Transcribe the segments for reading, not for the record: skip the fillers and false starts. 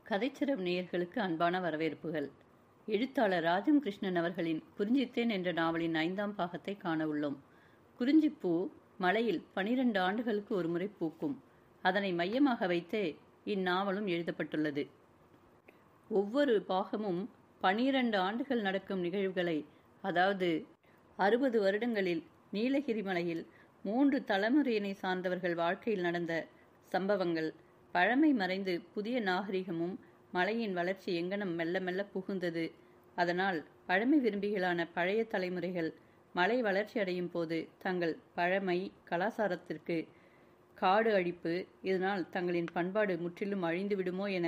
கதைச்சிறம் நேயர்களுக்கு அன்பான வரவேற்புகள். எழுத்தாளர் ராஜம் கிருஷ்ணன் அவர்களின் குறிஞ்சித்தேன் என்ற நாவலின் 5ஆம் பாகத்தை காண உள்ளோம். குறிஞ்சிப்பூ மலையில் 12 ஆண்டுகளுக்கு ஒருமுறை பூக்கும். அதனை மையமாக வைத்தே இந்நாவலும் எழுதப்பட்டுள்ளது. ஒவ்வொரு பாகமும் 12 ஆண்டுகள் நடக்கும் நிகழ்வுகளை, அதாவது 60 வருடங்களில் நீலகிரி மலையில் 3 தலைமுறையினை சார்ந்தவர்கள் வாழ்க்கையில் நடந்த சம்பவங்கள், பழமை மறைந்து புதிய நாகரிகமும் மலையின் வளர்ச்சி எங்கனம் மெல்ல மெல்ல புகுந்தது. அதனால் பழமை விரும்பிகளான பழைய தலைமுறைகள் மலை வளர்ச்சி அடையும் போது தங்கள் பழமை கலாச்சாரத்திற்கு காடு அழிப்பு, இதனால் தங்களின் பண்பாடு முற்றிலும் அழிந்து விடுமோ என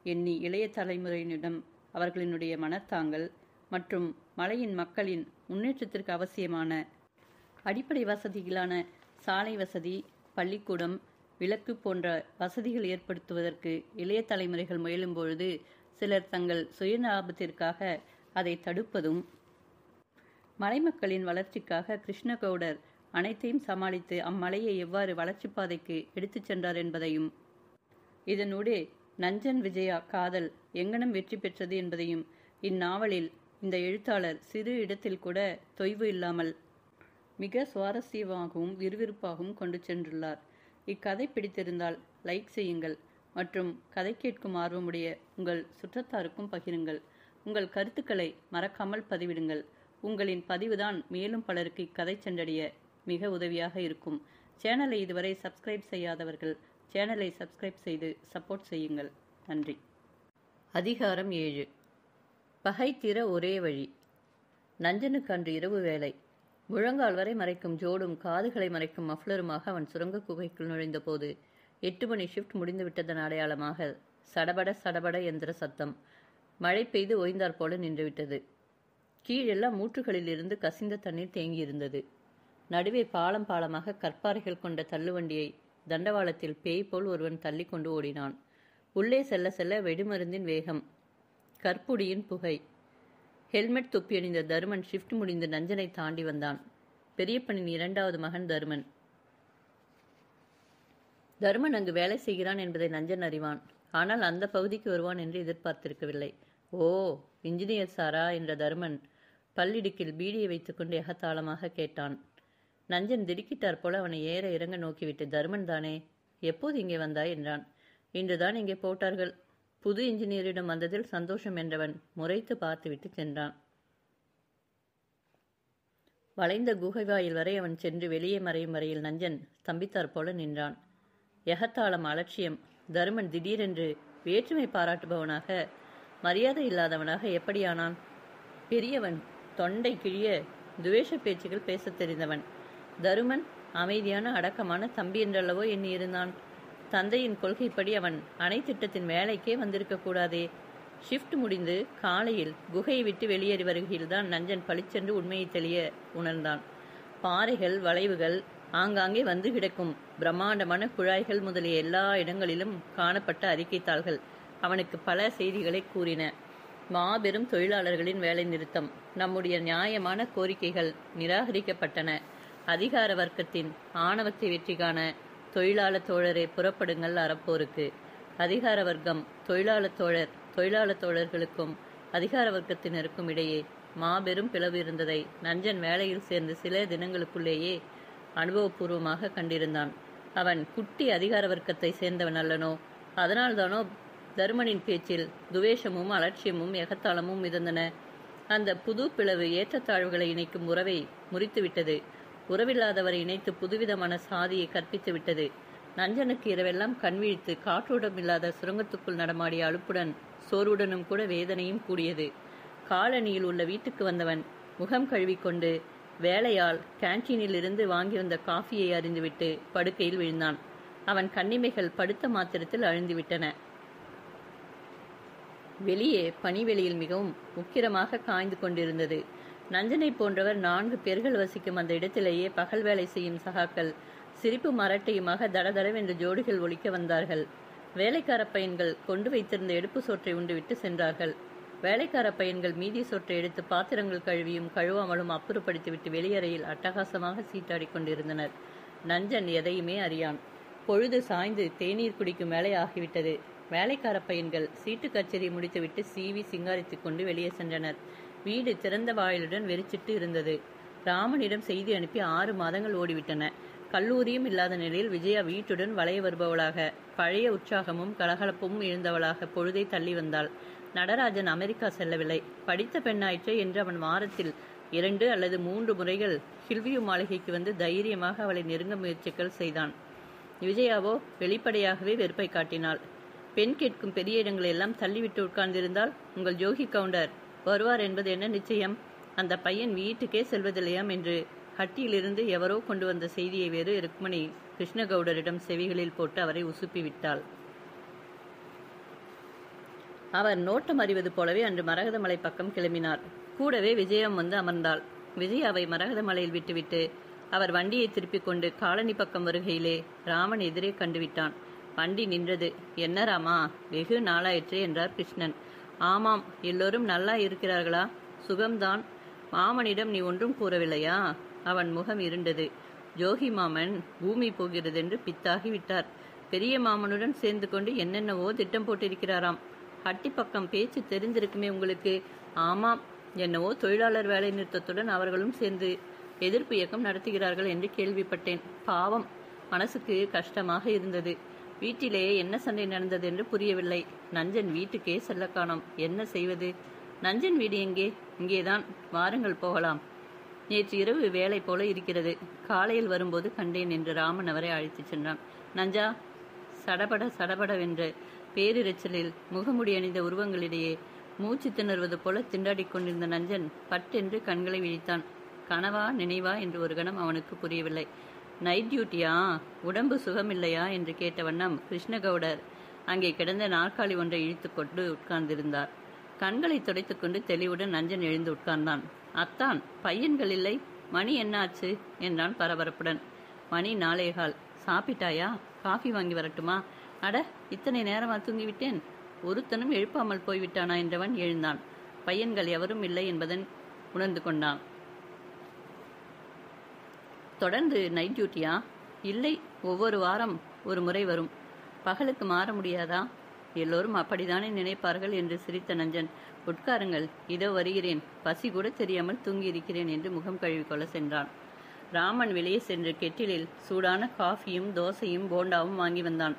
எண்ணி இளைய தலைமுறையினிடம் அவர்களினுடைய மனத்தாங்கல் மற்றும் மலையின் மக்களின் முன்னேற்றத்திற்கு அவசியமான அடிப்படை வசதிகளான சாலை வசதி, பள்ளிக்கூடம், விளக்கு போன்ற வசதிகள் ஏற்படுத்துவதற்கு இளைய தலைமுறைகள் முயலும் பொழுது சிலர் தங்கள் சுயலாபத்திற்காக அதை தடுப்பதும், மலைமக்களின் வளர்ச்சிக்காக கிருஷ்ணகவுடர் அனைத்தையும் சமாளித்து அம்மலையை எவ்வாறு வளர்ச்சி பாதைக்கு எடுத்துச் சென்றார் என்பதையும், இதனூடே நஞ்சன் விஜயா காதல் எங்கனம் வெற்றி பெற்றது என்பதையும் இந்நாவலில் இந்த எழுத்தாளர் சிறு இடத்தில் கூட தொய்வு இல்லாமல் மிக சுவாரஸ்யமாகவும் விறுவிறுப்பாகவும் கொண்டு சென்றுள்ளார். இக்கதை பிடித்திருந்தால் லைக் செய்யுங்கள் மற்றும் கதை கேட்கும் ஆர்வமுடைய உங்கள் சுற்றத்தாருக்கும் பகிருங்கள். உங்கள் கருத்துக்களை மறக்காமல் பதிவிடுங்கள். உங்களின் பதிவுதான் மேலும் பலருக்கு இக்கதை சென்றடைய மிக உதவியாக இருக்கும். சேனலை இதுவரை சப்ஸ்கிரைப் செய்யாதவர்கள் சேனலை சப்ஸ்கிரைப் செய்து சப்போர்ட் செய்யுங்கள். நன்றி. அதிகாரம் 7. பகை தீர ஒரே வழி. நஞ்சனுக்கு அன்று இரவு வேலை. முழங்கால் வரை மறைக்கும் ஜோடும் காதுகளை மறைக்கும் மஃப்ளருமாக அவன் சுரங்க குகைக்குள் நுழைந்த போது 8 மணி ஷிஃப்ட் முடிந்துவிட்டதன் அடையாளமாக சடபட சடபட எந்திர சத்தம் மழை பெய்து ஓய்ந்தாற் போல நின்றுவிட்டது. கீழெல்லாம் மூற்றுகளில் இருந்து கசிந்த தண்ணீர் தேங்கியிருந்தது. நடுவே பாலம் பாலமாக கற்பாறைகள் கொண்ட தள்ளுவண்டியை தண்டவாளத்தில் பேய் போல் ஒருவன் தள்ளி கொண்டு ஓடினான். உள்ளே செல்ல செல்ல வெடிமருந்தின் வேகம், கற்புடியின் புகை. ஹெல்மெட் தொப்பியணிந்த தருமன் ஷிஃப்ட் முடிந்து நஞ்சனை தாண்டி வந்தான். பெரியப்பனின் 2வது மகன் தருமன். தருமன் அங்கு வேலை செய்கிறான் என்பதை நஞ்சன் அறிவான். ஆனால் அந்த பகுதிக்கு வருவான் என்று எதிர்பார்த்திருக்கவில்லை. ஓ, இன்ஜினியர் சாரா என்ற தருமன் பல்லிடுக்கில் பீடியை வைத்துக்கொண்டு எகத்தாளமாக கேட்டான். நஞ்சன் திடுக்கிட்டார் போல அவனை ஏற இறங்க நோக்கிவிட்டு, தருமன் தானே, எப்போது இங்கே வந்தாய் என்றான். இன்றுதான் இங்கே போட்டார்கள். புது இன்ஜினியரிடம் வந்ததில் சந்தோஷம் என்றவன் முறைத்து பார்த்துவிட்டு சென்றான். வளைந்த குகை வாயில் வரை அவன் சென்று வெளியே மறையும் வரையில் நஞ்சன் ஸ்தம்பித்தார் போல நின்றான். எகத்தாளம், அலட்சியம். தருமன் திடீரென்று வேற்றுமை பாராட்டுபவனாக, மரியாதை இல்லாதவனாக எப்படியானான்? பெரியவன், தொண்டை கிழிய துவேஷ பேச்சுகள் பேசத் தெரிந்தவன். தருமன் அமைதியான அடக்கமான தம்பி என்றல்லவோ எண்ணியிருந்தான். தந்தையின் கொள்கைப்படி அவன் அணை திட்டத்தின் வேலைக்கே வந்திருக்க கூடாதே. ஷிஃப்ட் முடிந்து காலையில் குகையை விட்டு வெளியேறி வருகையில்தான் நஞ்சன் பளிச்சென்று உண்மையை தெளிய உணர்ந்தான். பாறைகள், வளைவுகள், ஆங்காங்கே வந்து கிடக்கும் பிரம்மாண்டமான குழாய்கள் முதலிய எல்லா இடங்களிலும் காணப்பட்ட அறிக்கைத்தாள்கள் அவனுக்கு பல செய்திகளை கூறின. மாபெரும் தொழிலாளர்களின் வேலை நிறுத்தம். நம்முடைய நியாயமான கோரிக்கைகள் நிராகரிக்கப்பட்டன. அதிகார வர்க்கத்தின் ஆணவத்தை வெற்றி காண தொழிலாளர் தோழரே புறப்படுங்கள் அறப்போருக்கு. அதிகார வர்க்கம் தொழிலாளர் தோழர்களுக்கும் அதிகார வர்க்கத்தினருக்கும் இடையே மாபெரும் பிளவு இருந்ததை நஞ்சன் வேலையில் சேர்ந்து சில தினங்களுக்குள்ளேயே அனுபவபூர்வமாக கண்டிருந்தான். அவன் குட்டி அதிகார வர்க்கத்தை சேர்ந்தவன் அல்லனோ. அதனால்தானோ தருமனின் பேச்சில் துவேஷமும் அலட்சியமும் எகத்தாளமும் மிதந்தன. அந்த புது பிளவு ஏற்றத்தாழ்வுகளை இணைக்கும் உறவை முறித்துவிட்டது. உறவில்லாதவரை இணைத்து புதுவிதமான சாதியை கற்பித்து விட்டது. நஞ்சனுக்கு இரவெல்லாம் கண்விழித்து காற்றோட்டம் இல்லாத சுரங்கத்துக்குள் நடமாடிய அலுப்புடன் சோர்வுடனும் கூட வேதனையும் கூடியது. காலனியில் உள்ள வீட்டுக்கு வந்தவன் முகம் கழுவிக்கொண்டு வேலையால் கேன்டீனில் இருந்து வாங்கி வந்த காஃபியை அறிந்துவிட்டு படுக்கையில் விழுந்தான். அவன் கண்ணிமைகள் படுத்த மாத்திரத்தில் அழிந்துவிட்டன. வெளியே பனிவெளியில் மிகவும் உக்கிரமாக காய்ந்து கொண்டிருந்தது. நஞ்சனை போன்றவர் 4 பேர்கள் வசிக்கும் அந்த இடத்திலேயே பகல் வேலை செய்யும் சகாக்கள் சிரிப்பு மரட்டையுமாக தடதடவென்று ஜோடிகள் ஒலிக்க வந்தார்கள். வேலைக்கார பையன்கள் கொண்டு வைத்திருந்த எடுப்பு சோற்றை உண்டுவிட்டு சென்றார்கள். வேலைக்கார பையன்கள் மீதி சோற்றை எடுத்து பாத்திரங்கள் கழுவியும் கழுவாமலும் அப்புறப்படுத்திவிட்டு வெளியறையில் அட்டகாசமாக சீட்டாடி கொண்டிருந்தனர். நஞ்சன் எதையுமே அறியான். பொழுது சாய்ந்து தேநீர் குடிக்கும் வேலை ஆகிவிட்டது. வேலைக்கார பையன்கள் சீட்டு கச்சேரி முடித்துவிட்டு சீவி சிங்காரித்துக் கொண்டு வெளியே சென்றனர். வீடு திறந்த வாயிலுடன் வெறிச்சிட்டு இருந்தது. ராமனிடம் செய்தி அனுப்பி 6 மாதங்கள் ஓடிவிட்டன. கல்லூரியும் இல்லாத நிலையில் விஜயா வீட்டுடன் வளைய வருபவளாக, பழைய உற்சாகமும் கலகலப்பும் எழுந்தவளாக பொழுதை தள்ளி வந்தாள். நடராஜன் அமெரிக்கா செல்லவில்லை. படித்த பெண்ணாயிற்றே என்று அவன் வாரத்தில் 2 அல்லது 3 முறைகள் ஹில்வியூ மாளிகைக்கு வந்து தைரியமாக அவளை நெருங்க முயற்சிகள் செய்தான். விஜயாவோ வெளிப்படையாகவே வெறுப்பை காட்டினாள். பெண் கேட்கும் பெரிய இடங்களை எல்லாம் தள்ளிவிட்டு உட்கார்ந்திருந்தால் உங்கள் ஜோகி கவுண்டர் வருவார் என்பது என்ன நிச்சயம்? அந்த பையன் வீட்டுக்கே செல்வதில்லையாம் என்று ஹட்டியிலிருந்து எவரோ கொண்டு வந்த செய்தியை வேறு ருக்மணி கிருஷ்ணகவுடரிடம் செவிகளில் போட்டு அவரை உசுப்பி விட்டாள். அவர் நோட்டம் அறிவது போலவே அன்று மரகதமலை பக்கம் கிளம்பினார். கூடவே விஜயம் வந்து அமர்ந்தாள். விஜயாவை மரகதமலையில் விட்டுவிட்டு அவர் வண்டியை திருப்பிக் கொண்டு காலனி பக்கம் வருகையிலே ராமன் எதிரே கண்டுவிட்டான். வண்டி நின்றது. என்ன ராமா, வெகு நாளாயிற்றே என்றார் கிருஷ்ணன். ஆமாம், எல்லோரும் நல்லா இருக்கிறார்களா? சுகம்தான். மாமனிடம் நீ ஒன்றும் கூறவில்லையா? அவன் முகம் இருண்டது. ஜோகி மாமன் பூமி போகிறது என்று பித்தாகி விட்டார். பெரிய மாமனுடன் சேர்ந்து கொண்டு என்னென்னவோ திட்டம் போட்டிருக்கிறாராம். ஹட்டி பக்கம் பேச்சு தெரிந்திருக்குமே உங்களுக்கு? ஆமாம், என்னவோ தொழிலாளர் வேலை நிறுத்தத்துடன் அவர்களும் சேர்ந்து எதிர்ப்பு இயக்கம் நடத்துகிறார்கள் என்று கேள்விப்பட்டேன். பாவம், மனசுக்கு கஷ்டமாக இருந்தது. வீட்டிலே என்ன சண்டை நடந்தது என்று புரியவில்லை. நஞ்சன் வீட்டுக்கே செல்ல காணோம். என்ன செய்வது? நஞ்சன் வீடு எங்கே? இங்கேதான். வாருங்கள் போகலாம். நேற்று இரவு வேலை போல இருக்கிறது. காலையில் வரும்போது கண்டேன் என்று ராமன் அவரை அழைத்துச் சென்றான். நஞ்சா, சடபட சடபடவென்ற பேரிரைச்சலில் முகமுடி அணிந்த உருவங்களிடையே மூச்சு திணறுவது போல திண்டாடிக் கொண்டிருந்த நஞ்சன் பட்டென்று கண்களை விழித்தான். கனவா நினைவா என்று ஒரு கணம் அவனுக்கு புரியவில்லை. நைட் டியூட்டியா? உடம்பு சுகமில்லையா என்று கேட்ட வண்ணம் கிருஷ்ணகவுடர் அங்கே கிடந்த நாற்காலி ஒன்றை இழுத்து கொண்டு உட்கார்ந்திருந்தார். கண்களை துடைத்துக்கொண்டு தெளிவுடன் நஞ்சன் எழுந்து உட்கார்ந்தான். அத்தான், பையன்கள் இல்லை. மணி என்ன ஆச்சு என்றான் பரபரப்புடன். மணி 4:15. சாப்பிட்டாயா? காஃபி வாங்கி வரட்டுமா? அட, இத்தனை நேரமா தூங்கிவிட்டேன். ஒருத்தனும் எழுப்பாமல் போய்விட்டானா என்றவன் எழுந்தான். பையன்கள் எவரும் இல்லை என்பதன் உணர்ந்து கொண்டான். தொடர்ந்து நைட் டியூட்டியா? இல்லை, ஒவ்வொரு வாரம் ஒரு முறை வரும். பகலுக்கு மாற முடியாதா? எல்லோரும் அப்படித்தானே நினைப்பார்கள் என்று சிரித்த நஞ்சன், உட்காருங்கள், இதோ வருகிறேன், பசி கூட தெரியாமல் தூங்கியிருக்கிறேன் என்று முகம் கழுவிக்கொள்ள சென்றான். ராமன் வெளியே சென்று கெட்டிலில் சூடான காஃபியும் தோசையும் போண்டாவும் வாங்கி வந்தான்.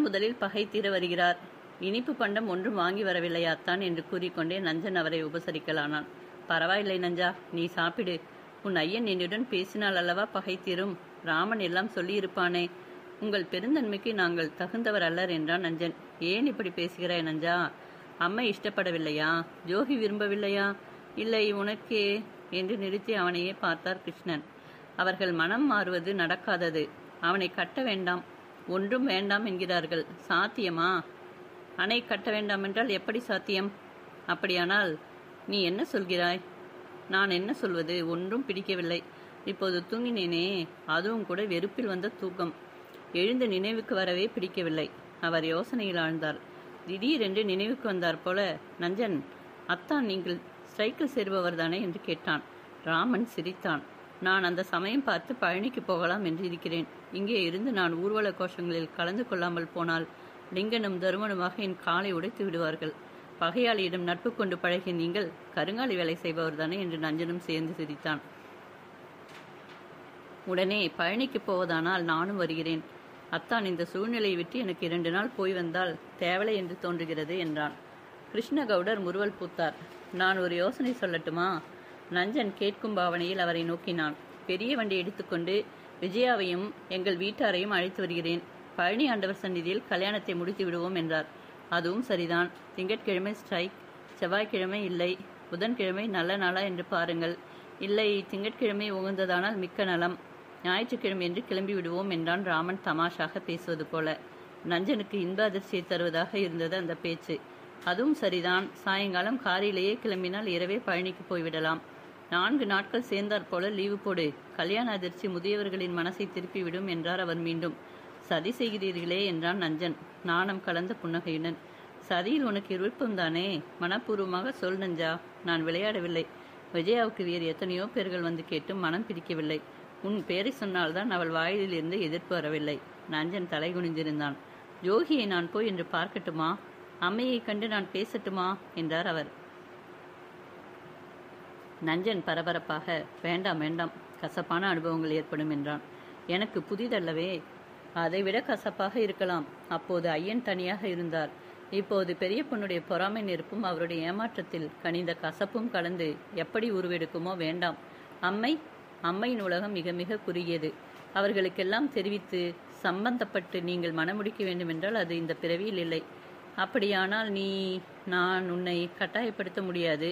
முதலில் பகை தீர வருகிறார். இனிப்பு பண்டம் ஒன்றும் வாங்கி வரவில்லையாத்தான் என்று கூறிக்கொண்டே நஞ்சன் அவரை உபசரிக்கலானான். பரவாயில்லை நஞ்சா, நீ சாப்பிடு. உன் ஐயன் என்னுடன் பேசினால் அல்லவா பகை தீரும்? ராமன் எல்லாம் சொல்லியிருப்பானே. உங்கள் பெருந்தன்மைக்கு நாங்கள் தகுந்தவர் அல்லர் என்றான் நஞ்சன். ஏன் இப்படி பேசுகிறாய் நஞ்சா? அம்மை இஷ்டப்படவில்லையா? ஜோகி விரும்பவில்லையா? இல்லை, உனக்கே என்று நிறுத்தி அவனையே பார்த்தார் கிருஷ்ணன். அவர்கள் மனம் மாறுவது நடக்காதது. அவனை கட்ட வேண்டாம், ஒன்றும் வேண்டாம் என்கிறார்கள். சாத்தியமா? அணை கட்ட வேண்டாம் என்றால் எப்படி சாத்தியம்? அப்படியானால் நீ என்ன சொல்கிறாய்? நான் என்ன சொல்வது? ஒன்றும் பிடிக்கவில்லை. இப்போது தூங்கினேனே, அதுவும் கூட வெறுப்பில் வந்த தூக்கம். எழுந்த நினைவுக்கு வரவே பிடிக்கவில்லை. அவர் யோசனையில் ஆழ்ந்தார். திடீரென்று நினைவுக்கு வந்தார் போல, நஞ்சன், அத்தான் நீங்கள் ஸ்ட்ரைக்கில் சேருபவர் தானே என்று கேட்டான். ராமன் சிரித்தான். நான் அந்த சமயம் பார்த்து பழனிக்கு போகலாம் என்று இருக்கிறேன். இங்கே இருந்து நான் ஊர்வல கோஷங்களில் கலந்து கொள்ளாமல் போனால் லிங்கனும் தருமனுமாக என் காலை உடைத்து விடுவார்கள். பகையாளியிடம் நட்பு கொண்டு பழகிய நீங்கள் கருங்காலி வேலை செய்பவர் தானே என்று நஞ்சனும் சேர்ந்து சிரித்தான். உடனே பழனிக்கு போவதானால் நானும் வருகிறேன். அத்தான், இந்த சூழ்நிலையை விட்டு எனக்கு 2 நாள் போய் வந்தால் தேவலை என்று தோன்றுகிறது என்றான். கிருஷ்ணகவுடர் முறுவல் பூத்தார். நான் ஒரு யோசனை சொல்லட்டுமா? நஞ்சன் கேட்கும் பாவனையில் அவரை நோக்கினான். பெரிய வண்டி எடுத்துக்கொண்டு விஜயாவையும் எங்கள் வீட்டாரையும் அழைத்து வருகிறேன். பழனி ஆண்டவர் சந்நிதியில் கல்யாணத்தை முடித்து விடுவோம் என்றார். அதுவும் சரிதான். திங்கட்கிழமை ஸ்ட்ரைக், செவ்வாய்க்கிழமை இல்லை, புதன்கிழமை நல்ல நாளா என்று பாருங்கள். இல்லை, திங்கட்கிழமை உகந்ததானால் மிக்க நலம், ஞாயிற்றுக்கிழமை என்று கிளம்பி விடுவோம் என்றான் ராமன் தமாஷாக பேசுவது போல. நஞ்சனுக்கு இன்ப அதிர்ச்சியை தருவதாக இருந்தது அந்த பேச்சு. அதுவும் சரிதான். சாயங்காலம் காரிலேயே கிளம்பினால் இரவே பழனிக்கு போய்விடலாம். 4 நாட்கள் சேர்ந்தாற் போல லீவு போடு. கல்யாண அதிர்ச்சி முதியவர்களின் மனசை திருப்பிவிடும் என்றார் அவர் மீண்டும். சதி செய்கிறீர்களே என்றான் நஞ்சன் நாணம் கலந்த புன்னகையுடன். சதியில் உனக்கு விருப்பம்தானே? மனப்பூர்வமாக சொல் நஞ்சா. நான் விளையாடவில்லை. விஜயாவுக்கு வேறு எத்தனையோ பேர்கள் வந்து கேட்டும் மனம் பிடிக்கவில்லை. உன் பேரை சொன்னால்தான் அவள் வாயிலிருந்து எதிர்ப்பு வரவில்லை. நஞ்சன் தலை குனிந்திருந்தான். யோகியை நான் போய் என்று பார்க்கட்டுமா? அம்மையை கண்டு நான் பேசட்டுமா என்றார் அவர். நஞ்சன் பரபரப்பாக, வேண்டாம் வேண்டாம், கசப்பான அனுபவங்கள் ஏற்படும் என்றான். எனக்கு புதிதல்லவே. அதைவிட கசப்பாக இருக்கலாம். அப்போது ஐயன் தனியாக இருந்தார். இப்போது பெரிய பொண்ணுடைய பொறாமை நெருப்பும் அவருடைய ஏமாற்றத்தில் கனிந்த கசப்பும் கலந்து எப்படி உருவெடுக்குமோ? வேண்டாம். அம்மையின் உலகம் மிக மிக குறுகியது. அவர்களுக்கெல்லாம் தெரிவித்து சம்பந்தப்பட்டு நீங்கள் மனமுடிக்க வேண்டுமென்றால் அது இந்த பிறவியில் இல்லை. அப்படியானால் நான் உன்னை கட்டாயப்படுத்த முடியாது.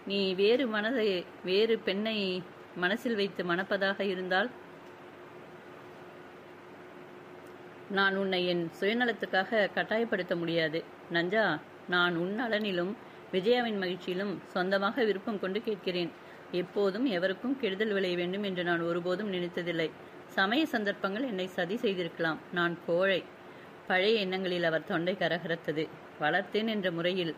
நீ வேறு பெண்ணை மனசில் வைத்து மணப்பதாக இருந்தால் நான் உன்னை என் சுயநலத்துக்காக கட்டாயப்படுத்த முடியாது. நஞ்சா, நான் உன் நலனிலும் விஜயாவின் மகிழ்ச்சியிலும் சொந்தமாக விருப்பம் கொண்டு கேட்கிறேன். எப்போதும் எவருக்கும் கெடுதல் விளைய வேண்டும் என்று நான் ஒருபோதும் நினைத்ததில்லை. சமய சந்தர்ப்பங்கள் என்னை சதி செய்திருக்கலாம். நான் கோழை. பழைய எண்ணங்களில் அவர் தொண்டை கரகரத்தது. வளர்த்தேன் என்ற முறையில்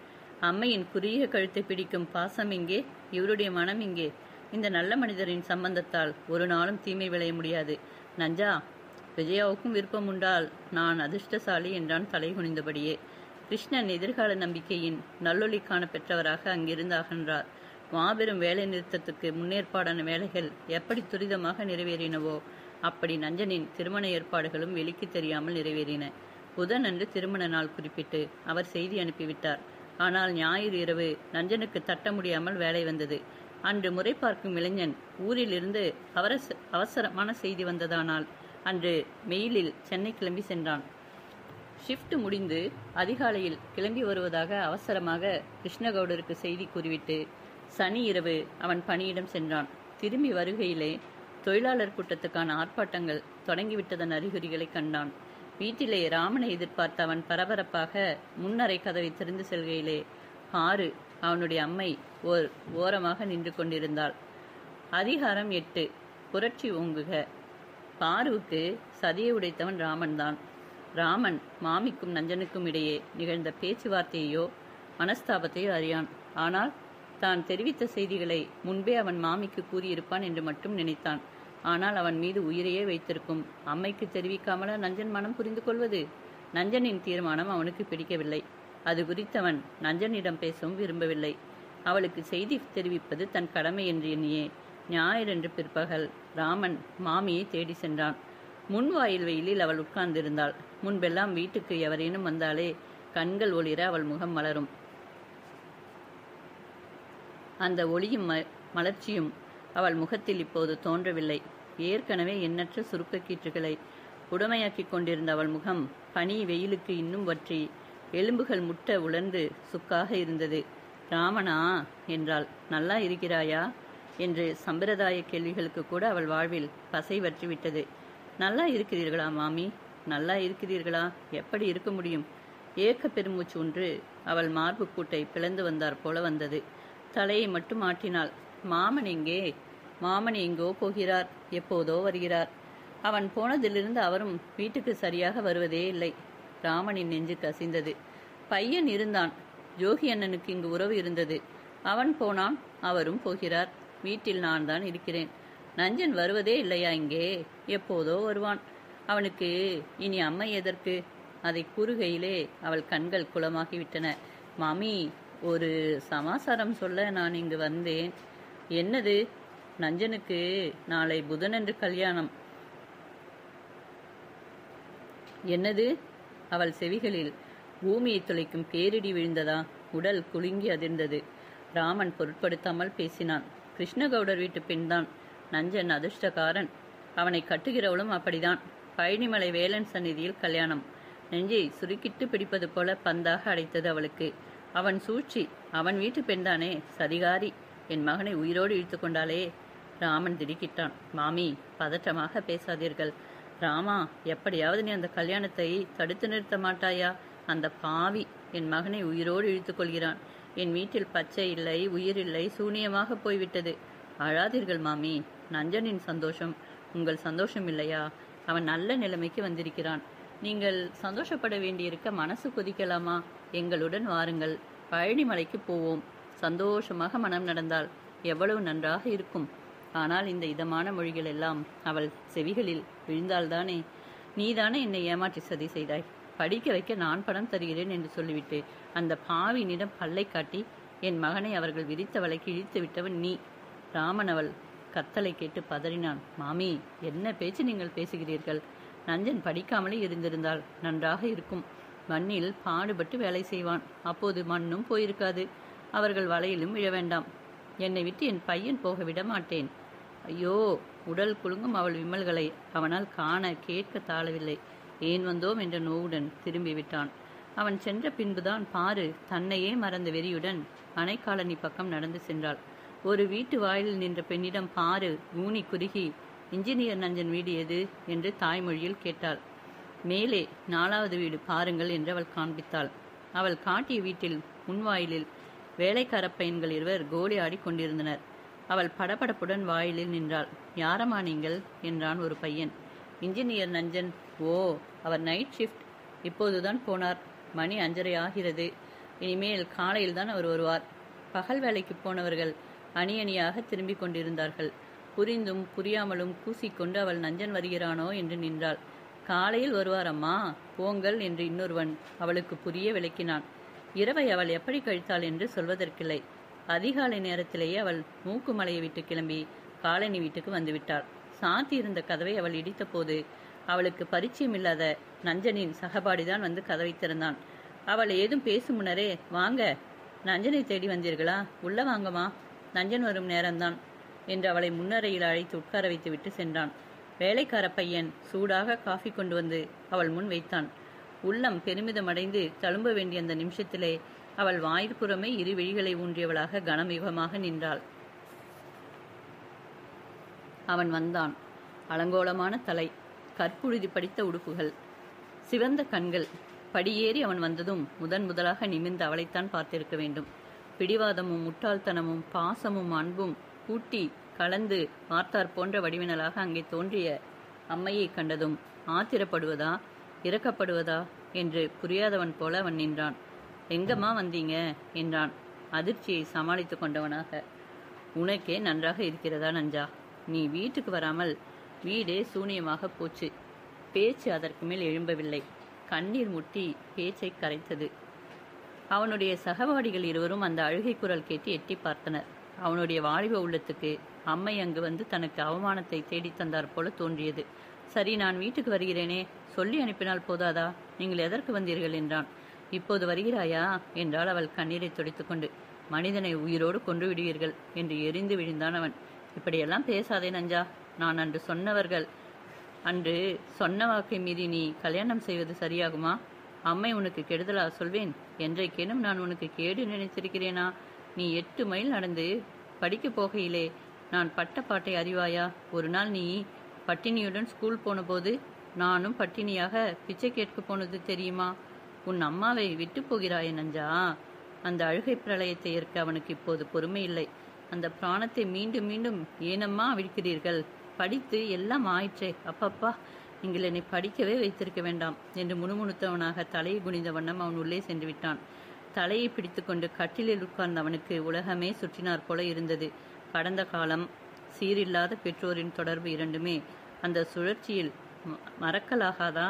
அம்மையின் குறுகிய கழுத்தை பிடிக்கும் பாசம் இங்கே, இவருடைய மனம் இங்கே. இந்த நல்ல மனிதரின் சம்பந்தத்தால் ஒரு நாளும் தீமை விளைய முடியாது. நஞ்சா, விஜயாவுக்கும் விருப்பம் உண்டால் நான் அதிர்ஷ்டசாலி என்றான் தலை குனிந்தபடியே. கிருஷ்ணன் எதிர்கால நம்பிக்கையின் நல்லொளி காண பெற்றவராக அங்கிருந்து அகன்றார். மாபெரும் வேலை நிறுத்தத்துக்கு முன்னேற்பாடான வேலைகள் எப்படி துரிதமாக நிறைவேறினவோ அப்படி நஞ்சனின் திருமண ஏற்பாடுகளும் வெளிக்கு தெரியாமல் நிறைவேறின. புதன் அன்று திருமண நாள் குறிப்பிட்டு அவர் செய்தி அனுப்பிவிட்டார். ஆனால் ஞாயிறு இரவு நஞ்சனுக்கு தட்ட முடியாமல் வேலை வந்தது. அன்று முறை பார்க்கும் இளைஞன் ஊரிலிருந்து அவசரமான செய்தி வந்ததானால் அன்று மெயிலில் சென்னை கிளம்பி சென்றான். ஷிஃப்ட் முடிந்து அதிகாலையில் கிளம்பி வருவதாக அவசரமாக கிருஷ்ணகவுடருக்கு செய்தி கூறிவிட்டு சனி இரவு அவன் பணியிடம் சென்றான். திரும்பி வருகையிலே தொழிலாளர் கூட்டத்துக்கான ஆர்ப்பாட்டங்கள் தொடங்கிவிட்டதன் அறிகுறிகளை கண்டான். வீட்டிலே ராமனை எதிர்பார்த்த அவன் பரபரப்பாக முன்னறை கதவை திறந்து செல்கையிலே ஆறு அவனுடைய அம்மை ஓரமாக நின்று கொண்டிருந்தாள். அதிகாரம் 8. புரட்சி ஓங்குக. பாருவுக்கு சதியை உடைத்தவன் ராமன் தான். ராமன் மாமிக்கும் நஞ்சனுக்கும் இடையே நிகழ்ந்த பேச்சுவார்த்தையோ மனஸ்தாபத்தையோ அறியான். ஆனால் தான் தெரிவித்த செய்திகளை முன்பே அவன் மாமிக்கு கூறியிருப்பான் என்று மட்டும் நினைத்தான். ஆனால் அவன் மீது உயிரையே வைத்திருக்கும் அம்மைக்கு தெரிவிக்காமலா நஞ்சன் மனம் புரிந்து கொள்வது? நஞ்சனின் தீர்மானம் அவனுக்கு பிடிக்கவில்லை. அது குறித்தவன் நஞ்சனிடம் பேசவும் விரும்பவில்லை. அவளுக்கு செய்தி தெரிவிப்பது தன் கடமை என்று எண்ணியே ஞாயிறன்று பிற்பகல் ராமன் மாமியை தேடி சென்றான். முன்வாயில் வெயிலில் அவள் உட்கார்ந்திருந்தாள். முன்பெல்லாம் வீட்டுக்கு எவரேனும் வந்தாலே கண்கள் ஒளிர அவள் முகம் மலரும். அந்த ஒளியும் மலர்ச்சியும் அவள் முகத்தில் இப்போது தோன்றவில்லை. ஏற்கனவே எண்ணற்ற சுருக்க கீற்றுகளை உடமையாக்கி கொண்டிருந்த அவள் முகம் பனி வெயிலுக்கு இன்னும் வற்றி எலும்புகள் முட்ட உலர்ந்து சுக்காக இருந்தது. ராமனா என்றாள். நல்லா இருக்கிறாயா என்று சம்பிரதாய கேள்விகளுக்கு கூட அவள் வாழ்வில் பசை வற்றி விட்டது. நல்லா இருக்கிறீர்களா மாமி? நல்லா இருக்கிறீர்களா? எப்படி இருக்க முடியும்? ஏக்க பெருமூச்சு ஒன்று அவள் மார்பு கூட்டை பிளந்து வந்தார் போல வந்தது. தலையை மட்டும் ஆட்டினாள். மாமன் எங்கே? மாமன் எங்கோ போகிறார், எப்போதோ வருகிறார். அவன் போனதிலிருந்து அவரும் வீட்டுக்கு சரியாக வருவதே இல்லை. ராமனின் நெஞ்சு கசிந்தது. பையன் இருந்தான். ஜோகி அண்ணனுக்கு இங்கு உறவு இருந்தது. அவன் போனான், அவரும் போகிறார். வீட்டில் நான் தான் இருக்கிறேன். நஞ்சன் வருவதே இல்லையா இங்கே? எப்போதோ வருவான். அவனுக்கு இனி அம்மை எதற்கு? அதை கூறுகையிலே அவள் கண்கள் குளமாகிவிட்டன. மாமி, ஒரு சமாசாரம் சொல்ல நான் இங்கு வந்தேன். என்னது? நஞ்சனுக்கு நாளை புதனன்று கல்யாணம். என்னது? அவள் செவிகளில் பூமியை துளைக்கும் பேரிடி விழுந்ததா? உடல் குலுங்கி அதிர்ந்தது. ராமன் பொருட்படுத்தாமல் பேசினான். கிருஷ்ணகவுடர் வீட்டு பெண்தான். நஞ்சன் அதிர்ஷ்டக்காரன். அவனை கட்டுகிறவளும் அப்படிதான். பழனிமலை வேலன் சந்நிதியில் கல்யாணம். நெஞ்சை சுருக்கிட்டு பிடிப்பது போல பந்தாக அடைத்தது அவளுக்கு. அவன் சூழ்ச்சி. அவன் வீட்டு பெண்தானே, சதிகாரி. என் மகனை உயிரோடு இழுத்து கொண்டாலே. ராமன் திடுக்கிட்டான். மாமி, பதற்றமாக பேசாதீர்கள். ராமா, எப்படியாவது நீ அந்த கல்யாணத்தை தடுத்து நிறுத்த மாட்டாயா? அந்த பாவி என் மகனை உயிரோடு இழுத்து கொள்கிறான். என் வீட்டில் பச்சை இல்லை, உயிர் இல்லை, சூனியமாக போய்விட்டது. அழாதீர்கள் மாமி. நஞ்சனின் சந்தோஷம் உங்கள் சந்தோஷம் இல்லையா? அவன் நல்ல நிலைமைக்கு வந்திருக்கிறான். நீங்கள் சந்தோஷப்பட வேண்டியிருக்க மனசு கொதிக்கலாமா? எங்களுடன் வாருங்கள், பழனிமலைக்கு போவோம். சந்தோஷமாக மனம் நடந்தால் எவ்வளவு நன்றாக இருக்கும். ஆனால் இந்த இதமான மொழிகள் எல்லாம் அவள் செவிகளில் விழுந்தால்தானே. நீதானே என்னை ஏமாற்றி சதி செய்தாய். படிக்க வைக்க நான் பணம் தருகிறேன் என்று சொல்லிவிட்டு அந்த பாவினிடம் பல்லை காட்டி என் மகனை அவர்கள் விரித்த வலைக்கு இழுத்து விட்டவன் நீ. ராமன் அவள் கத்தலை கேட்டு பதறினான். மாமி, என்ன பேச்சு நீங்கள் பேசுகிறீர்கள்? நஞ்சன் படிக்காமலே இருந்திருந்தால் நன்றாக இருக்கும். மண்ணில் பாடுபட்டு வேலை செய்வான். அப்போது மண்ணும் போயிருக்காது. அவர்கள் வலையிலும் விழ வேண்டாம். என்னை விட்டு என் பையன் போக விட மாட்டேன். ஐயோ! உடல் குலுங்கும் அவள் விம்மல்களை அவனால் காண கேட்க தாழவில்லை. ஏன் வந்தோம் என்ற நோவுடன் திரும்பிவிட்டான். அவன் சென்ற பின்புதான் பாரு தன்னையே மறந்த வெறியுடன் அணைக்காலனி பக்கம் நடந்து சென்றாள். ஒரு வீட்டு வாயிலில் நின்ற பெண்ணிடம் பாரு ஊனி குறுகி, இன்ஜினியர் நஞ்சன் வீடு எது என்று தாய்மொழியில் கேட்டாள். மேலே 4வது வீடு பாருங்கள் என்று அவள் காண்பித்தாள். அவள் காட்டிய வீட்டில் முன்வாயிலில் வேலைக்கார பையன்கள் இருவர் கோலி ஆடி கொண்டிருந்தனர். அவள் படபடப்புடன் வாயிலில் நின்றாள். யாரம்மா நீங்கள் என்றான் ஒரு பையன். இன்ஜினியர் நஞ்சன். ஓ, அவர் நைட் ஷிஃப்ட், இப்போதுதான் போனார். மணி 5:30 ஆகிறது. இனிமேல் காலையில் தான் அவர் வருவார். பகல் வேலைக்கு போனவர்கள் அணி அணியாக திரும்பிக் கொண்டிருந்தார்கள். புரிந்தும் புரியாமலும் கூசிக்கொண்டு அவள் நஞ்சன் வருகிறானோ என்று நின்றாள். காலையில் வருவார் அம்மா, போங்கள் என்று இன்னொருவன் அவளுக்கு புரிய விளக்கினான். இரவை அவள் எப்படி கழித்தாள் என்று சொல்வதற்கில்லை. அதிகாலை நேரத்திலேயே அவள் மூக்குமலையை விட்டு கிளம்பி காலனி வீட்டுக்கு வந்துவிட்டாள். சாத்தி இருந்த கதவை அவள் இடித்த போது அவளுக்கு பரிச்சயமில்லாத நஞ்சனின் சகபாடிதான் வந்து கதவை திறந்தான். அவள் ஏதும் பேசும் முன்னரே, வாங்க, நஞ்சனை தேடி வந்தீர்களா? உள்ள வாங்கம்மா, நஞ்சன் வரும் நேரம்தான் என்று அவளை முன்னறையில் அழைத்து உட்கார வைத்து விட்டு சென்றான். வேலைக்கார பையன் சூடாக காஃபி கொண்டு வந்து அவள் முன் வைத்தான். உள்ளம் பெருமிதமடைந்து தழும்ப வேண்டிய அந்த நிமிஷத்திலே அவள் வாயிற்புறமே இரு விழிகளை ஊன்றியவளாக கனமிகமாக நின்றாள். அவன் வந்தான். அலங்கோலமான தலை, கற்புழுதி படித்த உடுப்புகள், சிவந்த கண்கள். படியேறி அவன் வந்ததும் முதலாக நிமிர்ந்து அவளைத்தான் பார்த்திருக்க வேண்டும். பிடிவாதமும் முட்டாள்தனமும் பாசமும் அன்பும் கூட்டி கலந்து பார்த்தார் போன்ற வடிவினலாக அங்கே தோன்றிய அம்மையை கண்டதும் ஆத்திரப்படுவதா இறக்கப்படுவதா என்று புரியாதவன் போல அவன் நின்றான். எங்கம்மா வந்தீங்க என்றான் அதிர்ச்சியை சமாளித்து கொண்டவனாக. உனக்கே நன்றாக இருக்கிறதா நஞ்சா? நீ வீட்டுக்கு வராமல் வீடே சூனியமாக போச்சு. பேச்சு அதற்கு மேல் எழும்பவில்லை. கண்ணீர் முட்டி பேச்சை கரைத்தது. அவனுடைய சகவாடிகள் இருவரும் அந்த அழுகை குரல் கேட்டு எட்டி பார்த்தனர். அவனுடைய வாலிப உள்ளத்துக்கு அம்மை அங்கு வந்து தனக்கு அவமானத்தை தேடித் தந்தார் போல தோன்றியது. சரி, நான் வீட்டுக்கு வருகிறேனே, சொல்லி அனுப்பினால் போதாதா? நீங்கள் எதற்கு வந்தீர்கள் என்றான். இப்போது வருகிறாயா என்றால் அவள் கண்ணீரை துடைத்துக்கொண்டு. மனிதனை உயிரோடு கொன்று விடுவீர்கள் என்று எரிந்து விழுந்தான் அவன். இப்படியெல்லாம் பேசாதே நஞ்சா. நான் அன்று சொன்ன வாக்கை மீறி நீ கல்யாணம் செய்வது சரியாகுமா? அம்மை உனக்கு கெடுதலா சொல்வேன்? என்றைக்கேனும் நான் உனக்கு கேடு நினைத்திருக்கிறேனா? நீ 8 மைல் நடந்து படிக்க போகையிலே நான் பட்ட பாட்டை அறிவாயா? ஒரு நாள் நீ பட்டினியுடன் ஸ்கூல் போன போது நானும் பட்டினியாக பிச்சை கேட்க போனது தெரியுமா? உன் அம்மாவை விட்டு போகிறாயே நஞ்சா? அந்த அழுகை பிரளயத்தை ஏற்க அவனுக்கு இப்போது பொறுமை இல்லை. அந்த பிராணத்தை மீண்டும் மீண்டும் ஏனம்மா அவிழ்க்கிறீர்கள்? படித்து எல்லாம் ஆயிற்றே. அப்பப்பா, நீங்கள் என்னை படிக்கவே வைத்திருக்க வேண்டாம் என்று முணுமுணுத்தவனாக தலையை குனிந்த வண்ணம் அவன் உள்ளே சென்று விட்டான். தலையை பிடித்துக்கொண்டு கட்டிலில் உட்கார்ந்த அவனுக்கு உலகமே சுற்றினார் போல இருந்தது. கடந்த காலம், சீரில்லாத பெற்றோரின் தொடர்பு இரண்டுமே அந்த சுழற்சியில் மறக்கலாகாதா?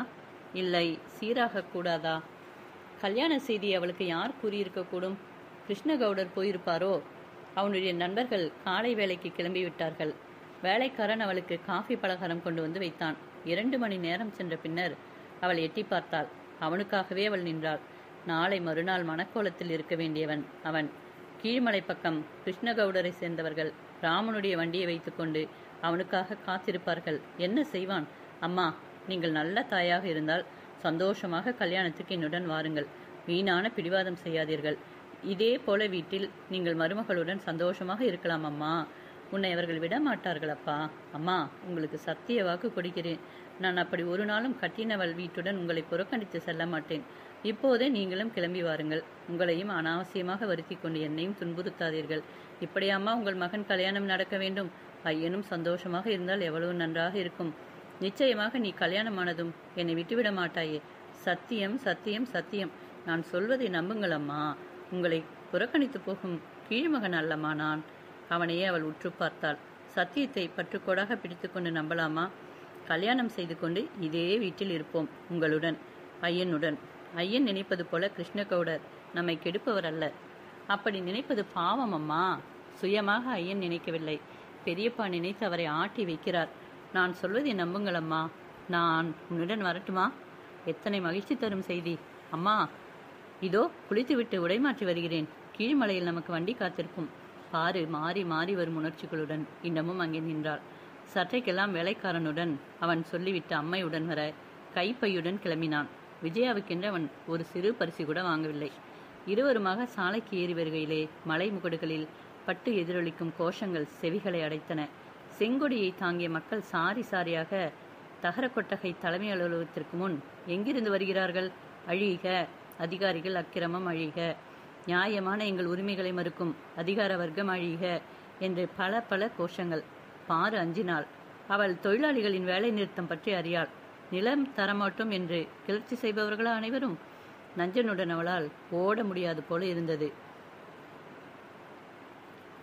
இல்லை சீராக கூடாதா? கல்யாண செய்தி அவளுக்கு யார் கூறியிருக்கக்கூடும்? கிருஷ்ணகவுடர் போயிருப்பாரோ? அவனுடைய நண்பர்கள் காலை வேலைக்கு கிளம்பிவிட்டார்கள். வேலைக்காரன் அவளுக்கு காஃபி பலகாரம் கொண்டு வந்து வைத்தான். 2 மணி நேரம் சென்ற பின்னர் அவள் எட்டி பார்த்தாள். அவனுக்காகவே அவள் நின்றாள். நாளை மறுநாள் மணக்கோலத்தில் இருக்க வேண்டியவன் அவன். கீழ்மலை பக்கம் கிருஷ்ணகவுடரை சேர்ந்தவர்கள் ராமனுடைய வண்டியை வைத்துக்கொண்டு அவனுக்காக காத்திருப்பார்கள். என்ன செய்வான்? அம்மா, நீங்கள் நல்ல தாயாக இருந்தால் சந்தோஷமாக கல்யாணத்துக்கு என்னுடன் வாருங்கள். வீணான பிடிவாதம் செய்யாதீர்கள். இதே போல வீட்டில் நீங்கள் மருமகளுடன் சந்தோஷமாக இருக்கலாம் அம்மா. உன்னை அவர்கள் விட மாட்டார்கள் அப்பா. அம்மா, உங்களுக்கு சத்திய வாக்கு கொடுக்கிறேன். நான் அப்படி ஒரு நாளும் கட்டினவள் வீட்டுடன் உங்களை புறக்கணித்து செல்ல மாட்டேன். இப்போதே நீங்களும் கிளம்பி வாருங்கள். உங்களையும் அனாவசியமாக வருத்தி கொண்டு என்னையும் துன்புறுத்தாதீர்கள். இப்படியாம்மா உங்கள் மகன் கல்யாணம் நடக்க வேண்டும்? பையனும் சந்தோஷமாக இருந்தால் எவ்வளவு நன்றாக இருக்கும். நிச்சயமாக நீ கல்யாணமானதும் என்னை விட்டுவிட மாட்டாயே. சத்தியம், சத்தியம், சத்தியம். நான் சொல்வதை நம்புங்கள் அம்மா. உங்களை புறக்கணித்து போகும் கீழ்மகன் அல்லம்மா நான். அவனையே அவள் உற்று பார்த்தாள். சத்தியத்தை பற்றுக்கோடாக பிடித்து கொண்டு நம்பலாமா? கல்யாணம் செய்து கொண்டு இதே வீட்டில் இருப்போம் உங்களுடன். ஐயனுடன். ஐயன் நினைப்பது போல கிருஷ்ணகவுடர் நம்மை கெடுப்பவர் அல்ல. அப்படி நினைப்பது பாவம் அம்மா. சுயமாக ஐயன் நினைக்கவில்லை. பெரியப்பா நினைத்து அவரை ஆட்டி வைக்கிறார். நான் சொல்வதை நம்புங்கள் அம்மா. நான் உன்னுடன் வரட்டுமா? எத்தனை மகிழ்ச்சி தரும் செய்தி அம்மா. இதோ குளித்துவிட்டு உடைமாற்றி வருகிறேன். கீழ்மலையில் நமக்கு வண்டி காத்திருக்கும் பாரு. மாறி மாறி வரும் உணர்ச்சிகளுடன் இன்னமும் அங்கே நின்றாள். சற்றைக்கெல்லாம் வேலைக்காரனுடன் அவன் சொல்லிவிட்டு அம்மையுடன் வர கைப்பையுடன் கிளம்பினான். விஜயாவுக்கென்று அவன் ஒரு சிறு பரிசு கூட வாங்கவில்லை. இருவருமாக சாலைக்கு ஏறி வருகையிலே மலை முகடுகளில் பட்டு எதிரொலிக்கும் கோஷங்கள் செவிகளை அடைத்தன. செங்கொடியை தாங்கிய மக்கள் சாரி சாரியாக தகர கொட்டகை தலைமை அலுவலகத்திற்கு முன் எங்கிருந்து வருகிறார்கள்? அழிக அதிகாரிகள், அக்கிரமம் அழிக, நியாயமான எங்கள் உரிமைகளை மறுக்கும் அதிகார வர்க்கம் அழிக என்று பல பல கோஷங்கள். பாரு அஞ்சினாள். அவள் தொழிலாளிகளின் வேலை நிறுத்தம் பற்றி அறியாள். நிலம் தரமாட்டோம் என்று கிளர்ச்சி செய்பவர்களா அனைவரும்? நஞ்சனுடன் அவளால் ஓட முடியாது போல இருந்தது.